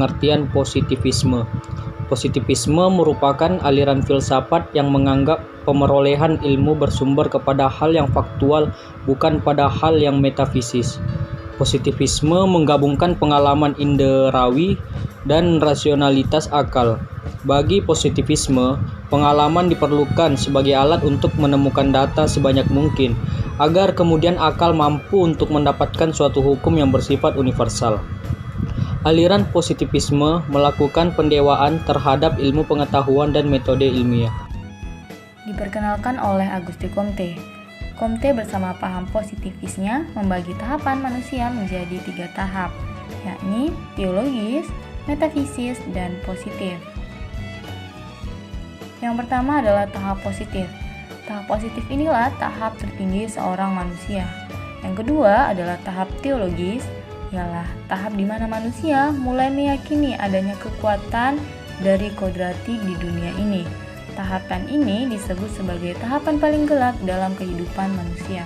pengertian positivisme. Positivisme merupakan aliran filsafat yang menganggap pemerolehan ilmu bersumber kepada hal yang faktual, bukan pada hal yang metafisis. Positivisme menggabungkan pengalaman inderawi dan rasionalitas akal. Bagi positivisme, pengalaman diperlukan sebagai alat untuk menemukan data sebanyak mungkin, agar kemudian akal mampu untuk mendapatkan suatu hukum yang bersifat universal. Aliran positivisme melakukan pendewaan terhadap ilmu pengetahuan dan metode ilmiah. Diperkenalkan oleh Auguste Comte. Comte bersama paham positivisnya membagi tahapan manusia menjadi 3 tahap, yakni teologis, metafisis, dan positif. Yang pertama adalah tahap positif. Tahap positif inilah tahap tertinggi seorang manusia. Yang kedua adalah tahap teologis, ialah tahap di mana manusia mulai meyakini adanya kekuatan dari kodrati di dunia ini. Tahapan ini disebut sebagai tahapan paling gelap dalam kehidupan manusia.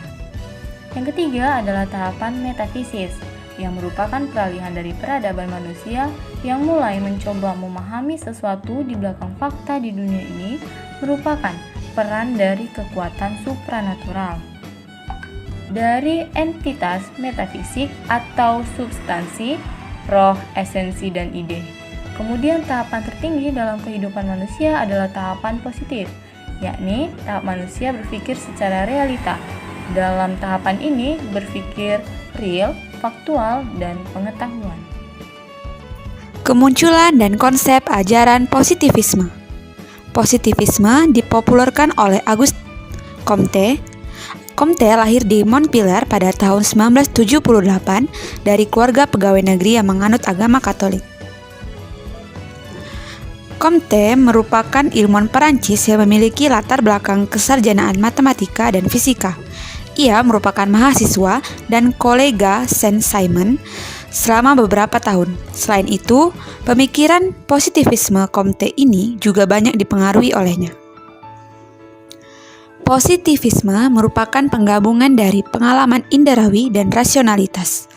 Yang ketiga adalah tahapan metafisis, yang merupakan peralihan dari peradaban manusia yang mulai mencoba memahami sesuatu di belakang fakta di dunia ini merupakan peran dari kekuatan supranatural. Dari entitas metafisik atau substansi, roh, esensi, dan ide. Kemudian tahapan tertinggi dalam kehidupan manusia adalah tahapan positif, yakni tahap manusia berpikir secara realita. Dalam tahapan ini berpikir real, faktual, dan pengetahuan. Kemunculan dan konsep ajaran positivisme. Positivisme dipopulerkan oleh Auguste Comte. Comte lahir di Montpellier pada tahun 1978 dari keluarga pegawai negeri yang menganut agama Katolik. Comte merupakan ilmuwan Perancis yang memiliki latar belakang kesarjanaan matematika dan fisika. Ia merupakan mahasiswa dan kolega Saint-Simon selama beberapa tahun. Selain itu, pemikiran positivisme Comte ini juga banyak dipengaruhi olehnya. Positivisme merupakan penggabungan dari pengalaman inderawi dan rasionalitas.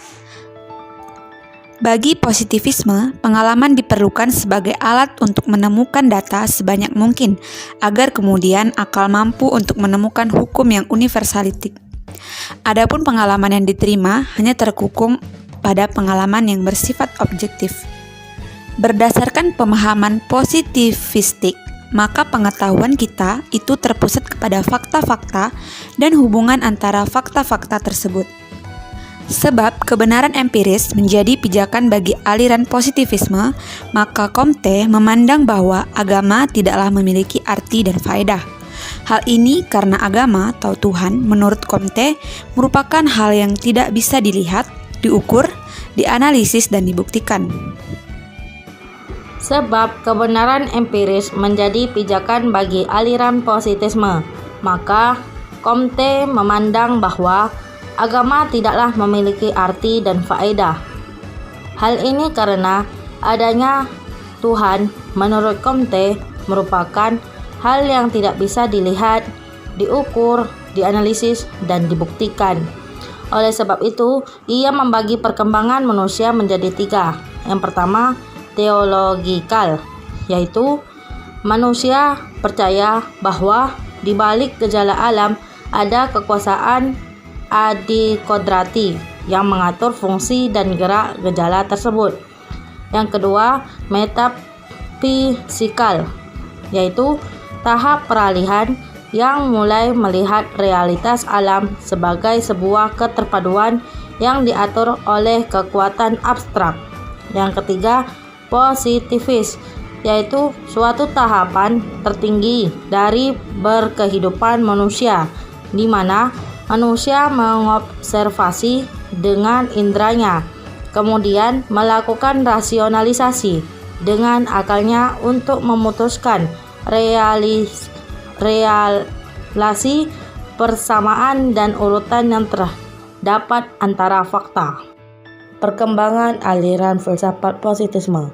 Bagi positivisme, pengalaman diperlukan sebagai alat untuk menemukan data sebanyak mungkin, agar kemudian akal mampu untuk menemukan hukum yang universalitik. Adapun pengalaman yang diterima hanya terkukung pada pengalaman yang bersifat objektif. Berdasarkan pemahaman positivistik, maka pengetahuan kita itu terpusat kepada fakta-fakta dan hubungan antara fakta-fakta tersebut. Sebab kebenaran empiris menjadi pijakan bagi aliran positivisme, maka Comte memandang bahwa agama tidaklah memiliki arti dan faedah. Hal ini karena agama atau Tuhan menurut Comte merupakan hal yang tidak bisa dilihat, diukur, dianalisis, dan dibuktikan. Sebab kebenaran empiris menjadi pijakan bagi aliran positivisme, maka Comte memandang bahwa agama tidaklah memiliki arti dan faedah. Hal ini karena adanya Tuhan menurut Comte merupakan hal yang tidak bisa dilihat, diukur, dianalisis, dan dibuktikan. Oleh sebab itu, ia membagi perkembangan manusia menjadi 3. Yang pertama, teologikal, yaitu manusia percaya bahwa di balik gejala alam ada kekuasaan adikodrati yang mengatur fungsi dan gerak gejala tersebut. Yang kedua, metafisikal, yaitu tahap peralihan yang mulai melihat realitas alam sebagai sebuah keterpaduan yang diatur oleh kekuatan abstrak. Yang ketiga, positivis, yaitu suatu tahapan tertinggi dari berkehidupan manusia, di mana manusia mengobservasi dengan indranya, kemudian melakukan rasionalisasi dengan akalnya untuk memutuskan relasi persamaan dan urutan yang terdapat antara fakta. Perkembangan aliran filsafat positisme.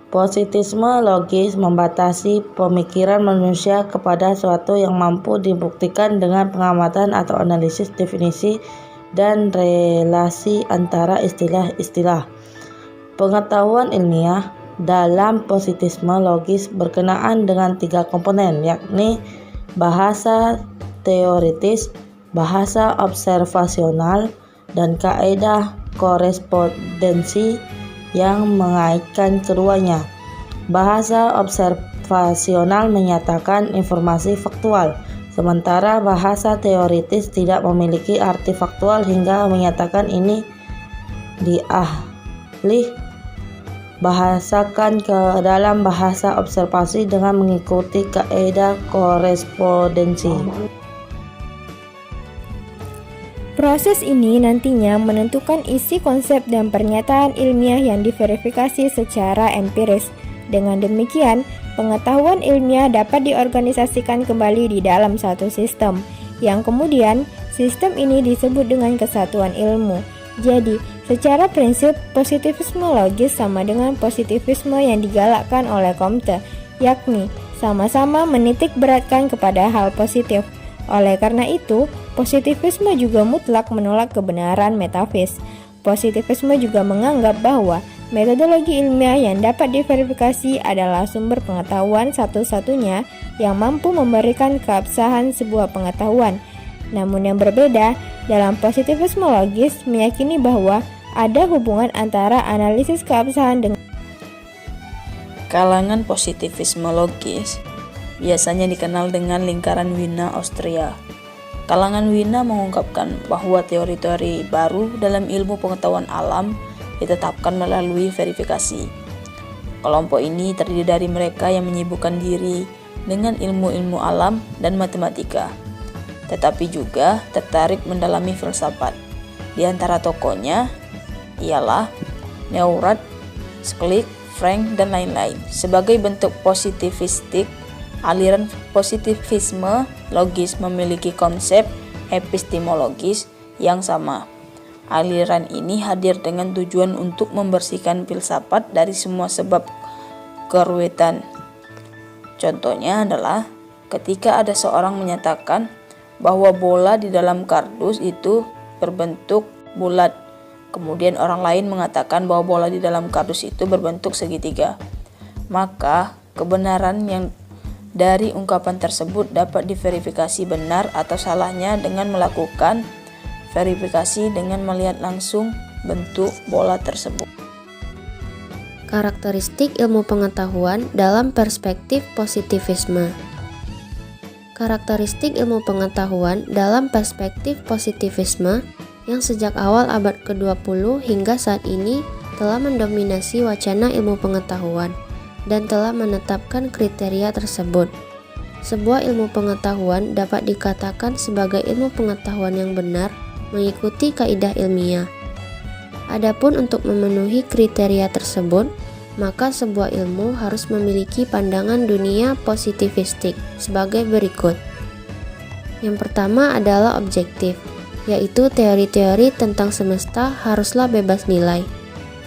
Positisme logis membatasi pemikiran manusia kepada suatu yang mampu dibuktikan dengan pengamatan atau analisis definisi dan relasi antara istilah-istilah. Pengetahuan ilmiah dalam positivisme logis berkenaan dengan 3 komponen, yakni bahasa teoritis, bahasa observasional, dan kaidah korespondensi yang mengaitkan keduanya. Bahasa observasional menyatakan informasi faktual, sementara bahasa teoritis tidak memiliki arti faktual hingga menyatakan ini dialih bahasakan ke dalam bahasa observasi dengan mengikuti kaidah korespondensi. Proses ini nantinya menentukan isi konsep dan pernyataan ilmiah yang diverifikasi secara empiris. Dengan demikian, pengetahuan ilmiah dapat diorganisasikan kembali di dalam satu sistem, yang kemudian sistem ini disebut dengan kesatuan ilmu. Jadi, secara prinsip, positivisme logis sama dengan positivisme yang digalakkan oleh Comte, yakni sama-sama menitik beratkan kepada hal positif. Oleh karena itu, positivisme juga mutlak menolak kebenaran metafis. Positivisme juga menganggap bahwa metodologi ilmiah yang dapat diverifikasi adalah sumber pengetahuan satu-satunya yang mampu memberikan keabsahan sebuah pengetahuan. Namun yang berbeda, dalam positivisme logis meyakini bahwa ada hubungan antara analisis keabsahan dengan Kalangan positivisme logis biasanya dikenal dengan lingkaran Wiener Austria. Kalangan Wiener mengungkapkan bahwa teori-teori baru dalam ilmu pengetahuan alam ditetapkan melalui verifikasi. Kelompok ini terdiri dari mereka yang menyibukkan diri dengan ilmu-ilmu alam dan matematika, tetapi juga tertarik mendalami filsafat. Di antara tokohnya ialah Neurath, Schlick, Frank, dan lain-lain. Sebagai bentuk positivistik, aliran positivisme logis memiliki konsep epistemologis yang sama. Aliran ini hadir dengan tujuan untuk membersihkan filsafat dari semua sebab keruwetan. Contohnya adalah ketika ada seorang menyatakan bahwa bola di dalam kardus itu berbentuk bulat, kemudian orang lain mengatakan bahwa bola di dalam kardus itu berbentuk segitiga, maka kebenaran yang dari ungkapan tersebut dapat diverifikasi benar atau salahnya dengan melakukan verifikasi dengan melihat langsung bentuk bola tersebut. Karakteristik ilmu pengetahuan dalam perspektif positivisme. Karakteristik ilmu pengetahuan dalam perspektif positivisme yang sejak awal abad ke-20 hingga saat ini telah mendominasi wacana ilmu pengetahuan dan telah menetapkan kriteria tersebut. Sebuah ilmu pengetahuan dapat dikatakan sebagai ilmu pengetahuan yang benar mengikuti kaidah ilmiah. Adapun untuk memenuhi kriteria tersebut, maka sebuah ilmu harus memiliki pandangan dunia positivistik sebagai berikut. Yang pertama adalah objektif, yaitu teori-teori tentang semesta haruslah bebas nilai.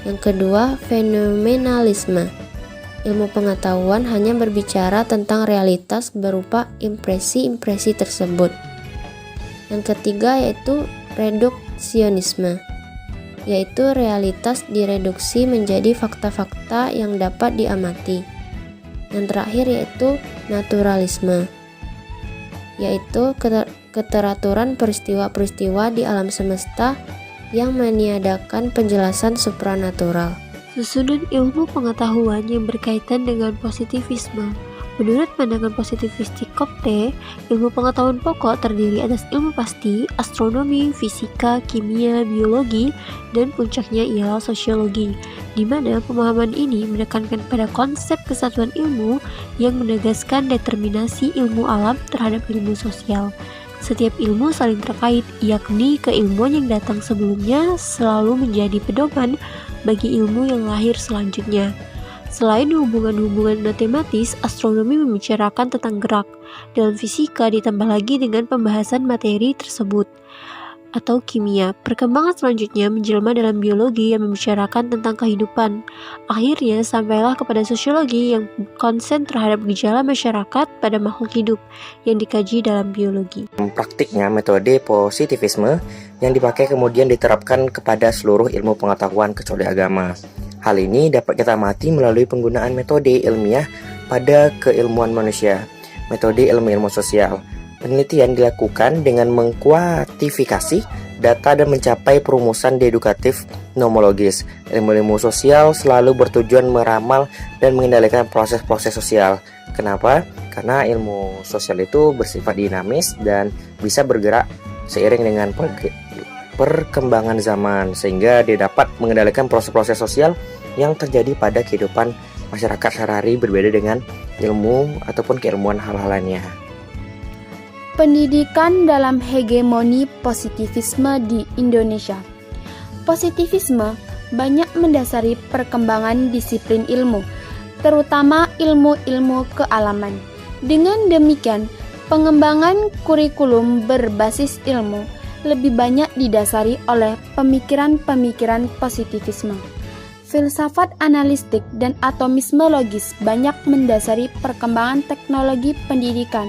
Yang kedua, fenomenalisme. Ilmu pengetahuan hanya berbicara tentang realitas berupa impresi-impresi tersebut. Yang ketiga yaitu reduksionisme, yaitu realitas direduksi menjadi fakta-fakta yang dapat diamati. Yang terakhir yaitu naturalisme, yaitu keteraturan peristiwa-peristiwa di alam semesta yang meniadakan penjelasan supranatural. Susunan ilmu pengetahuan yang berkaitan dengan positivisme. Menurut pandangan positivistik Comte, ilmu pengetahuan pokok terdiri atas ilmu pasti, astronomi, fisika, kimia, biologi, dan puncaknya ialah sosiologi, di mana pemahaman ini menekankan pada konsep kesatuan ilmu yang menegaskan determinasi ilmu alam terhadap ilmu sosial. Setiap ilmu saling terkait, yakni keilmuan yang datang sebelumnya selalu menjadi pedoman bagi ilmu yang lahir selanjutnya. Selain hubungan-hubungan matematis, astronomi membicarakan tentang gerak. Dalam fisika ditambah lagi dengan pembahasan materi tersebut atau kimia. Perkembangan selanjutnya menjelma dalam biologi yang membicarakan tentang kehidupan. Akhirnya sampailah kepada sosiologi yang konsen terhadap gejala masyarakat pada makhluk hidup yang dikaji dalam biologi. Praktiknya metode positivisme yang dipakai kemudian diterapkan kepada seluruh ilmu pengetahuan kecuali agama. Hal ini dapat kita amati melalui penggunaan metode ilmiah pada keilmuan manusia, metode ilmu sosial. Penelitian dilakukan dengan mengkuantifikasi data dan mencapai perumusan dedukatif nomologis. Ilmu-ilmu sosial selalu bertujuan meramal dan mengendalikan proses-proses sosial. Kenapa? Karena ilmu sosial itu bersifat dinamis dan bisa bergerak seiring dengan perkembangan zaman, sehingga dia dapat mengendalikan proses-proses sosial yang terjadi pada kehidupan masyarakat sehari-hari, berbeda dengan ilmu ataupun keilmuan hal-hal lainnya. Pendidikan dalam hegemoni positivisme di Indonesia. Positivisme banyak mendasari perkembangan disiplin ilmu, terutama ilmu-ilmu kealaman. Dengan demikian, pengembangan kurikulum berbasis ilmu lebih banyak didasari oleh pemikiran-pemikiran positivisme. Filsafat analistik dan atomisme logis banyak mendasari perkembangan teknologi pendidikan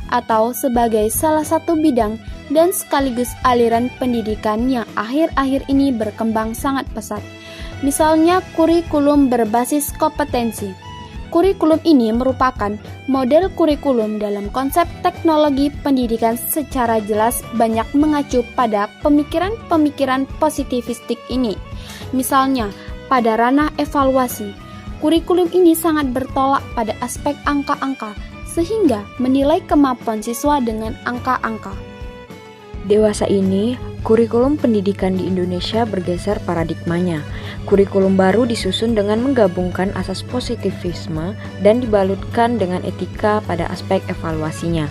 atau sebagai salah satu bidang dan sekaligus aliran pendidikan yang akhir-akhir ini berkembang sangat pesat. Misalnya kurikulum berbasis kompetensi. Kurikulum ini merupakan model kurikulum dalam konsep teknologi pendidikan secara jelas banyak mengacu pada pemikiran-pemikiran positivistik ini. Misalnya, pada ranah evaluasi, kurikulum ini sangat bertolak pada aspek angka-angka, sehingga menilai kemampuan siswa dengan angka-angka. Dewasa ini, kurikulum pendidikan di Indonesia bergeser paradigmanya. Kurikulum baru disusun dengan menggabungkan asas positivisme dan dibalutkan dengan etika pada aspek evaluasinya.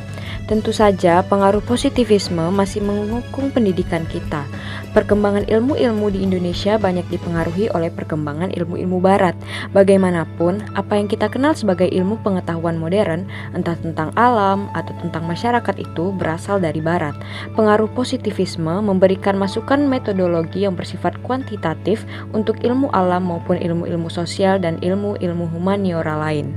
Tentu saja pengaruh positivisme masih mengukung pendidikan kita. Perkembangan ilmu-ilmu di Indonesia banyak dipengaruhi oleh perkembangan ilmu-ilmu barat. Bagaimanapun, apa yang kita kenal sebagai ilmu pengetahuan modern, entah tentang alam atau tentang masyarakat itu berasal dari barat. Pengaruh positivisme memberikan masukan metodologi yang bersifat kuantitatif untuk ilmu alam maupun ilmu-ilmu sosial dan ilmu-ilmu humaniora lain.